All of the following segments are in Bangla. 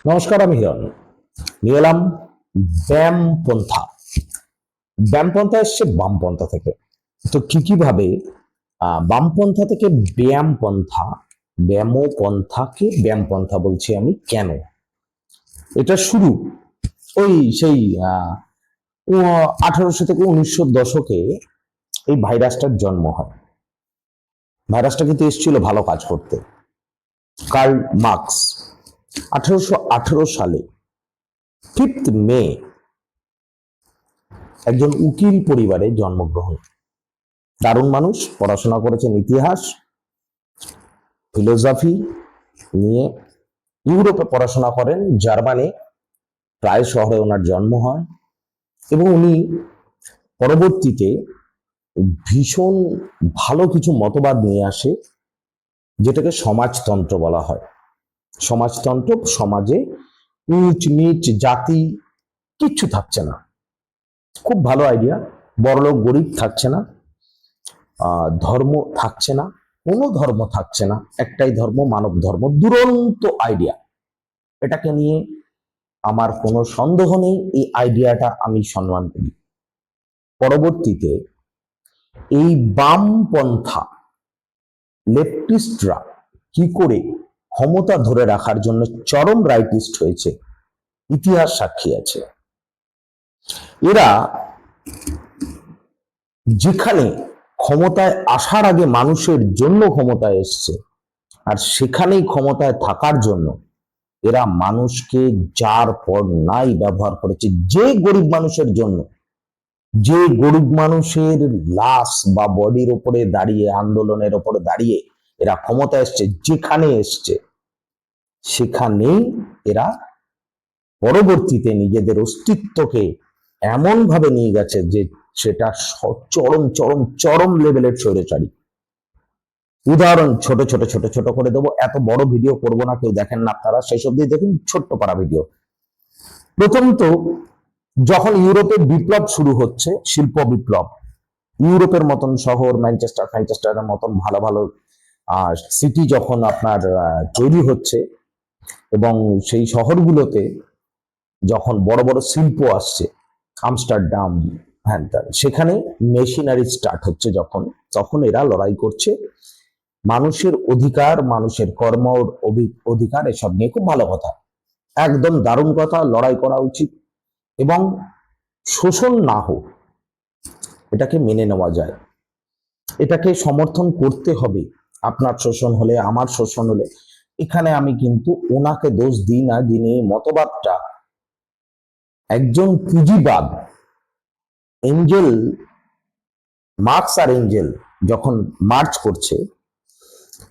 নমস্কার, আমি হিরণ। নিয়ে এলাম ব্যায়ামপন্থা। ব্যায়ামপন্থা এসছে বামপন্থা থেকে। তো কি ভাবে বামপন্থা থেকে ব্যায়ামপন্থাকে ব্যায়ামপন্থা বলছি আমি কেন? এটা শুরু ওই সেই 1800 থেকে 1900 দশকে এই ভাইরাসটার জন্ম হয়। ভাইরাসটা কিন্তু এসেছিল ভালো কাজ করতে। কার্ল মার্কস 1818 সালে 5 মে একজন উকিল পরিবারে জন্মগ্রহণ। দারুণ মানুষ, পড়াশোনা করেছেন ইতিহাস, ফিলোসফি নিয়ে। ইউরোপে পড়াশোনা করেন, জার্মানি প্রায় শহরে ওনার জন্ম হয় এবং উনি পরবর্তীতে ভীষণ ভালো কিছু মতবাদ নিয়ে আসে, যেটাকে সমাজতন্ত্র বলা হয়। সমাজতন্ত্র, সমাজে উঁচ নিচ জাতি কিচ্ছু থাকছে না। খুব ভালো আইডিয়া। বড়লোক গরিব থাকছে না, ধর্ম থাকছে না, কোনো ধর্ম থাকছে না, একটাই ধর্ম, মানব ধর্ম। দুরন্ত আইডিয়া। এটাকে নিয়ে আমার কোনো সন্দেহ নেই, এই আইডিয়াটা আমি সম্মান করি। পরবর্তীতে এই বামপন্থা লেফটিস্টরা কি করে ক্ষমতা ধরে রাখার জন্য চরম রাইটিস্ট হয়েছে, ইতিহাস সাক্ষী আছে। এরা যেখানে ক্ষমতায় আসার আগে মানুষের জন্য ক্ষমতায় এসছে, আর সেখানেই ক্ষমতায় থাকার জন্য এরা মানুষকে যার পর নাই ব্যবহার করেছে। যে গরিব মানুষের জন্য, যে গরিব মানুষের লাশ বা বডির ওপরে দাঁড়িয়ে, আন্দোলনের ওপরে দাঁড়িয়ে এরা ক্ষমতা এসছে, যেখানে এসছে সেখানেই এরা পরবর্তীতে নিজেদের অস্তিত্বকে এমন ভাবে নিয়ে গেছে যে সেটা চরম চরম চরম লেভেলের স্বৈরাচারী। উদাহরণ ছোট ছোট ছোট ছোট করে দেবো, এত বড় ভিডিও করব না, কেউ দেখেন না আপনারা, সেসব দিয়ে দেখুন ছোট্ট পাড়া ভিডিও। প্রথমত, যখন ইউরোপে বিপ্লব শুরু হচ্ছে, শিল্প বিপ্লব, ইউরোপের মতন শহর, ম্যানচেস্টারের মতন ভালো ভালো সিটি যখন আপনার তৈরি হচ্ছে এবং সেই শহরগুলোতে যখন বড় বড় শিল্প আসছে, আমস্টারডাম, সেখানে মেশিনারি স্টার্ট হচ্ছে যখন, তখন এরা লড়াই করছে মানুষের অধিকার, মানুষের কর্ম অধিকার, এসব নিয়ে। খুব ভালো কথা, একদম দারুণ কথা, লড়াই করা উচিত এবং শোষণ না হোক, এটাকে মেনে নেওয়া যায়, এটাকে সমর্থন করতে হবে। আপনার শোষণ হলে, আমার শোষণ হলে, এখানে আমি কিন্তু ওনাকে দোষ দিই না, যিনি মতবাদটা একজন পুঁজিবাদ, এঞ্জেল মার্কস আর এঞ্জেল যখন মার্চ করছে,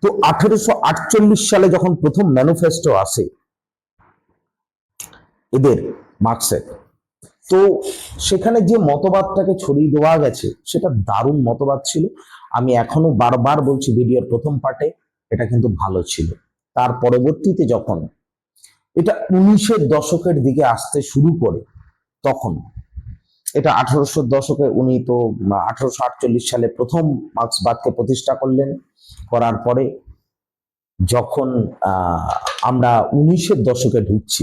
তো 1848 সালে যখন প্রথম ম্যানিফেস্টো আসে এদের, মার্কসের, তো সেখানে যে মতবাদটাকে ছড়িয়ে দেওয়া গেছে সেটা দারুণ মতবাদ ছিল। আমি এখনো বারবার বলছি ভিডিওর প্রথম পার্টে, এটা কিন্তু ভালো ছিল। তার পরবর্তীতে যখন এটা 1900 দশকের দিকে আসতে শুরু করে, তখন এটা 1800 দশকে উনি তো 1848 সালে প্রথম মার্ক্সবাদকে প্রতিষ্ঠা করলেন। করার পরে যখন আমরা 1900 দশকে ঢুকছি,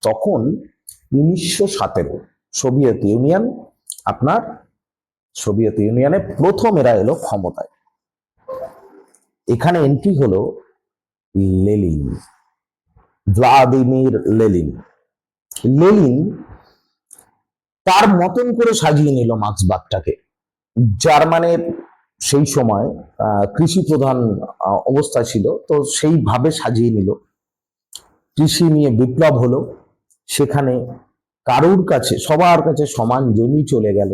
তখন 1917 সোভিয়েত ইউনিয়ন, আপনার সোভিয়েত ইউনিয়নে প্রথম এরা এলো ক্ষমতায়। এখানে এন্ট্রি হলো লেনিন, ভ্লাদিমির লেনিন। লেনিন তার মতন করে সাজিয়ে নিল মার্ক্সবাদটাকে। জার্মানের সেই সময় কৃষি প্রধান অবস্থা ছিল, তো সেইভাবে সাজিয়ে নিল। কৃষি নিয়ে বিপ্লব হলো, সেখানে কারুর কাছে, সবার কাছে সমান জমি চলে গেল।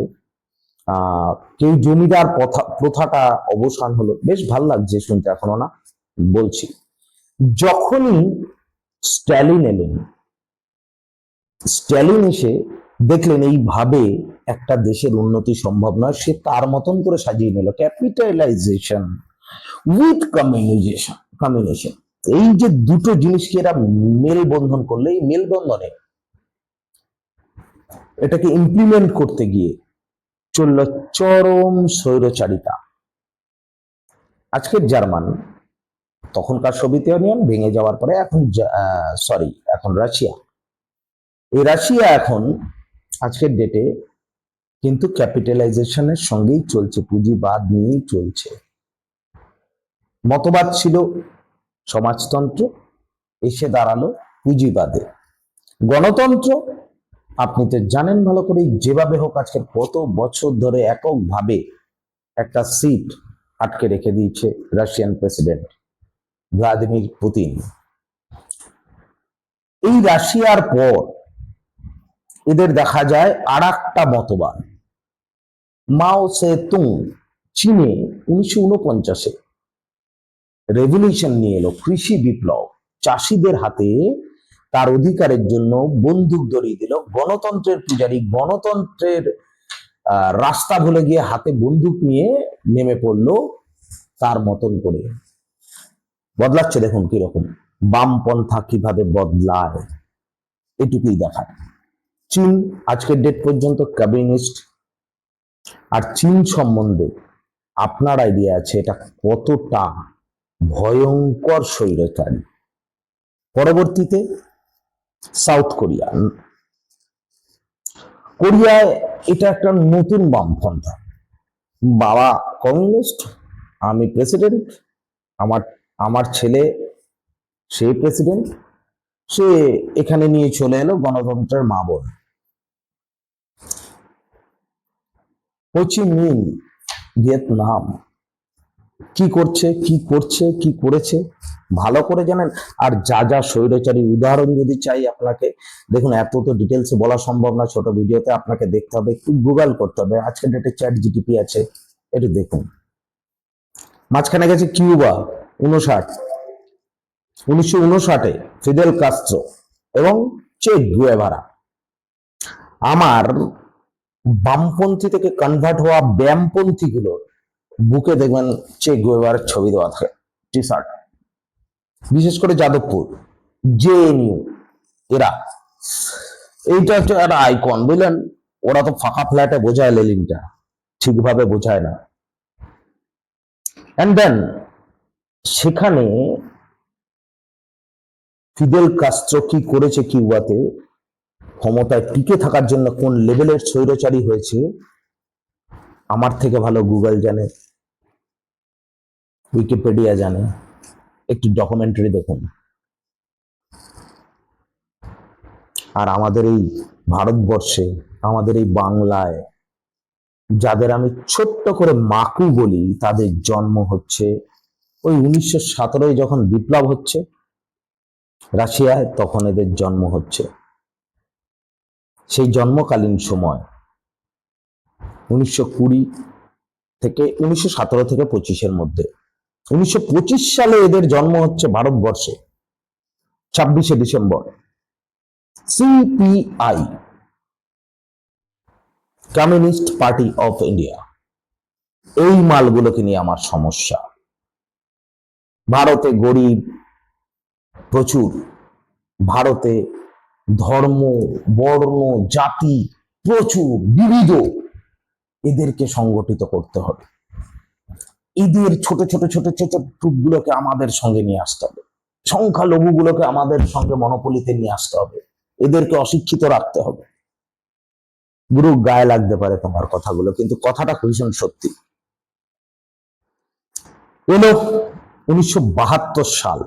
কেউ জমিদার প্রথাটা অবসান হলো। বেশ ভাল লাগছে শুনতে, এখনো না বলছি। যখনই স্ট্যালিন এলেন, স্ট্যালিন এসে দেখলেন এইভাবে একটা দেশের উন্নতি সম্ভব নয়, সে তার মতন করে সাজিয়ে নিল ক্যাপিটালাইজেশন উইথ কমিউনিকেশন। এই যে দুটো জিনিসকে এরা মেলবন্ধন করলে, এই মেলবন্ধনে এটাকে ইমপ্লিমেন্ট করতে গিয়ে চলল চরম স্বৈরচারিতা। আজকের জার্মান তখনকার সোভিয়েত ইউনিয়ন ভেঙে যাওয়ার পরে এখন এখন রাশিয়া। এই রাশিয়া এখন আজকের ডেটে কিন্তু ক্যাপিটালাইজেশনের সঙ্গেই চলছে, পুঁজিবাদ নিয়েই চলছে। মতবাদ ছিল সমাজতন্ত্র, এসে দাঁড়ালো পুঁজিবাদে। গণতন্ত্র আপনি তো জানেন ভালো করে, যেভাবে হোক আজকে কত বছর ধরে এককভাবে একটা সিট আটকে রেখে দিয়েছে রাশিয়ান প্রেসিডেন্ট ভ্লাদিমির পুতিন। এই রাশিয়ার পর এদের দেখা যায় আর একটা মতবাদ। মাও সে তুং চীনে 1949-এ রেভলিউশন নিয়ে এলো, কৃষি বিপ্লব। চাষিদের হাতে তার অধিকারের জন্য বন্দুক ধরিয়ে দিল। গণতন্ত্রের পূজারী, গণতন্ত্রের রাস্তা ভুলে গিয়ে হাতে বন্দুক নিয়ে নেমে পড়লো তার মতন করে। বদলাচ্ছে দেখুন কিরকম, বামপন্থা কিভাবে বদলায়, এটুকুই দেখায়। চীন আজকের ডেট পর্যন্ত কমিউনিস্ট। আর চীন সম্বন্ধে আপনার আইডিয়া আছে এটা কতটা ভয়ঙ্কর স্বৈরাচারী। পরবর্তীতে সাউথ কোরিয়া। কোরিয়ায় এটা একটা নতুন বামপন্থা। বাবা কমিউনিস্ট, আমি প্রেসিডেন্ট, আমার আমার ছেলে সে প্রেসিডেন্ট, সে এখানে নিয়ে চলে এলো গণতন্ত্রের মা বোন। হোচিমিন ভিয়েতনাম কি করছে, কি করেছে ভালো করে জানেন। আর যা যা স্বৈরাচারী উদাহরণ যদি চাই আপনাকে, দেখুন এত তো ডিটেলসে বলা সম্ভব না ছোট ভিডিওতে, আপনাকে দেখতে হবে, একটু গুগল করতে হবে। আজকের ডেটে চ্যাট জিটিপি আছে, একটু দেখুন। মাঝখানে গেছে কিউবা 1959-এ ফিদেল কাস্ত্রো এবং চে গুয়েভারা। আমার বামপন্থী থেকে কনভার্ট হওয়া ব্যামপন্থী গুলো বুকে দেখবেন চে গুয়েভারার ছবি দেওয়া থাকে, টি শার্ট। বিশেষ করে যাদবপুর, জেএনইউ, এরা এইটা হচ্ছে একটা আইকন, বুঝলেন। ওরা তো ফাঁকা ফ্ল্যাটে বোঝায় লেলিনটা, ঠিকভাবে বোঝায় না। এন্ড দেন সেখানে ফিদেল কাস্ত্রো কি করেছে কিউবাতে, ক্ষমতায় টিকে থাকার জন্য কোন লেভেলের স্বৈরাচারী হয়েছে, আমার থেকে ভালো গুগল জানে, উইকিপিডিয়া জানে। একটু ডকুমেন্টারি দেখুন। আর আমাদের এই ভারতবর্ষে, আমাদের এই বাংলায় যাদের আমি ছোট্ট করে মাকু বলি, তাদের জন্ম হচ্ছে ওই 1917-এ যখন বিপ্লব হচ্ছে রাশিয়ায়, তখন এদের জন্ম হচ্ছে। সেই জন্মকালীন সময় 1920 থেকে 1917 থেকে 25-এর মধ্যে, 1925 সালে এদের জন্ম হচ্ছে ভারতবর্ষে 26শে December. CPI, communist party of India, এই মালগুলোকে নিয়ে আমার সমস্যা। ভারতে গরিব প্রচুর, ভারতে ধর্ম, বর্ণ, জাতি প্রচুর, বিবিধ। এদেরকে সংগঠিত করতে হবে। এদের ছোট ছোট ছোট ছোট টুকগুলোকে আমাদের সঙ্গে নিয়ে আসতে হবে। সংখ্যালঘুগুলোকে আমাদের সঙ্গে মনোপলিতে নিয়ে আসতে হবে। এদেরকে অশিক্ষিত রাখতে হবে। গুরু গায়ে লাগতে পারে তোমার কথাগুলো, কিন্তু কথাটা ভীষণ সত্যি। এলো 1972 সাল।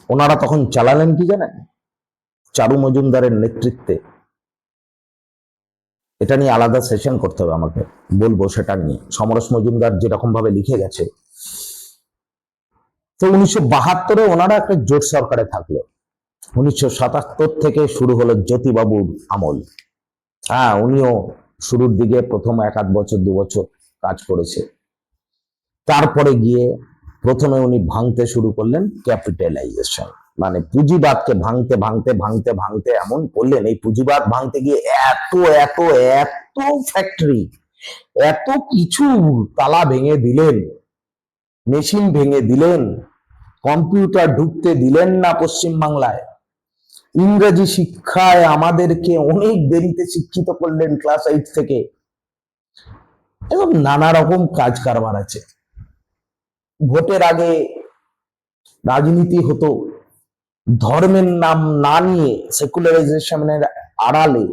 ওনারা তখন চালালেন কি জানেন? চারু মজুমদারের নেতৃত্বে, এটা নিয়ে আলাদা সেশন করতে হবে আমাকে, বলবো সেটা নিয়ে। সমরেশ মজুমদার যেরকম ভাবে লিখে গেছে। তো 1972-এ ওনারা একটা জোট সরকারে থাকলো। 1977 থেকে শুরু হলো জ্যোতিবাবুর আমল। হ্যাঁ, উনিও শুরুর দিকে প্রথম 1-2 বছর 2 বছর কাজ করেছে। তারপরে গিয়ে প্রথমে উনি ভাঙতে শুরু করলেন ক্যাপিটালাইজেশন, মানে পুঁজিবাদকে ভাঙতে ভাঙতে ভাঙতে ভাঙতে এমন করলেন, এই পুঁজিবাদ ভাঙতে গিয়ে এত এত এত ফ্যাক্টরি, এত কিছু তালা ভেঙে দিলেন, মেশিন ভেঙে দিলেন, কম্পিউটার ঢুকতে দিলেন না পশ্চিম বাংলায়। ইংরেজি শিক্ষায় আমাদেরকে অনেক দেরিতে শিক্ষিত করলেন, ক্লাস 8 থেকে। এবং নানা রকম কাজ কারবার আছে। ভোটের আগে রাজনীতি হতো ধর্মের নাম না নিয়ে, সেকুলারাইজেশনের আড়ালে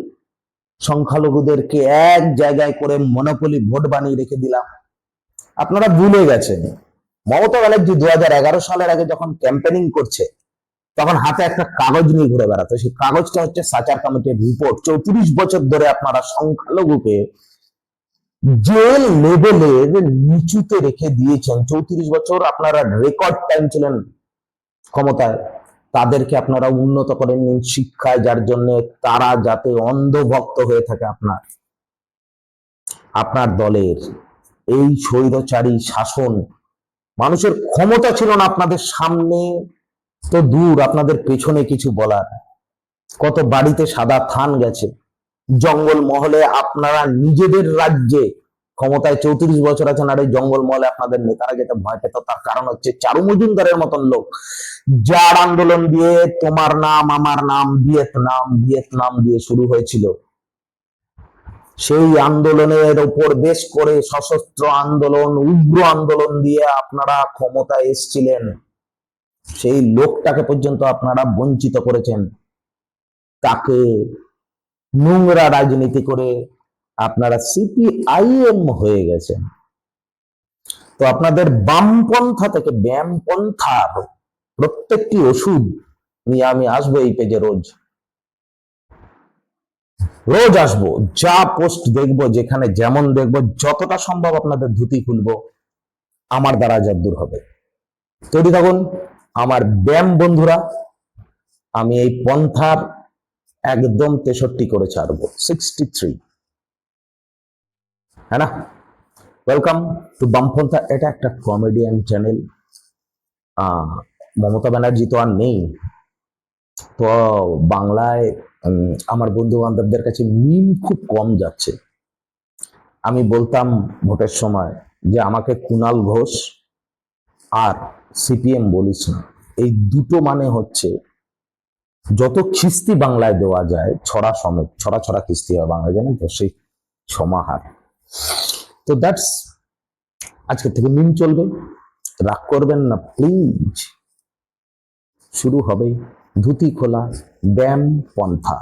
সংখ্যালঘুদেরকে এক জায়গায় করে মনোপলি ভোট বানিয়ে রেখে দিলাম। আপনারা ভুলে গেছেন মমতা ব্যানার্জি 2011 সালের আগে যখন ক্যাম্পেনিং করছে তখন হাতে একটা কাগজ নিয়ে ঘুরে বেড়াতো। সেই কাগজটা হচ্ছে সাচার কমিটির রিপোর্ট। 34 বছর ধরে আপনারা সংখ্যালঘুকে যে লেভেলের নিচুতে রেখে দিয়েছেন, 34 বছর আপনারা রেকর্ড টাইম ছিলেন ক্ষমতায়, তাদেরকে আপনারা উন্নত করেন শিক্ষায়, যার জন্য তারা যাতে অন্ধভক্ত হয়ে থাকে আপনার দলের এই স্বৈরচারী শাসন। মানুষের ক্ষমতা ছিল না আপনাদের সামনে তো দূর, আপনাদের পেছনে কিছু বলার। কত বাড়িতে সাদা থান গেছে, জঙ্গল মহলে আপনারা নিজেদের রাজ্যে ক্ষমতায় 34 বছর আছেন, আর এই জঙ্গল মহলে আপনাদের নেতারা যেতে ভয় পেত। তার কারণ হচ্ছে চারু মজুমদারের মতন লোক, যার আন্দোলন দিয়ে তোমার নাম আমার নাম ভিয়েতনাম ভিয়েতনাম দিয়ে শুরু হয়েছিল। সেই আন্দোলনের উপর বেশ করে সশস্ত্র আন্দোলন, উগ্র আন্দোলন দিয়ে আপনারা ক্ষমতায় এসেছিলেন। সেই লোকটাকে পর্যন্ত আপনারা বঞ্চিত করেছেন। তাকে নোংরা রাজনীতি করে আপনারা সিপিআইএম হয়ে গেছেন। তো আপনাদের বামপন্থা থেকে ব্যামপন্থার প্রত্যেকটি ওষুধ নিয়ে আমি আসবো এই পেজে, রোজ আসবো। যা পোস্ট দেখবো, যেখানে যেমন দেখবো, যতটা সম্ভব আপনাদের ধুতি খুলবো আমার দ্বারা যতদূর হবে। তৈরি থাকুন আমার ব্যাম বন্ধুরা। আমি এই পন্থার একদম 63 করে ছাড়বো, 63, হ্যাঁ না? ওয়েলকাম টু বামপন্থা। এটা একটা কমেডিয়ান চ্যানেল। মমতা ব্যানার্জি তো আর নেই, তো বাংলায় আমার বন্ধু বান্ধবদের কাছে মিম খুব কম যাচ্ছে। আমি বলতাম ভোটের সময় যে আমাকে কুণাল ঘোষ আর সিপিএম বলিস না। এই দুটো মানে হচ্ছে যত খিস্তি বাংলায় দেওয়া যায়, ছড়া সমেত, ছড়া ছড়া খিস্তি হয় বাংলায়, জানেন তো, সেই সমাহার। তো দ্যাটস, আজকে থেকে মিম চলবে, রাগ করবেন না প্লিজ। শুরু হবে ধুতি খোলা ব্যাম পন্থা।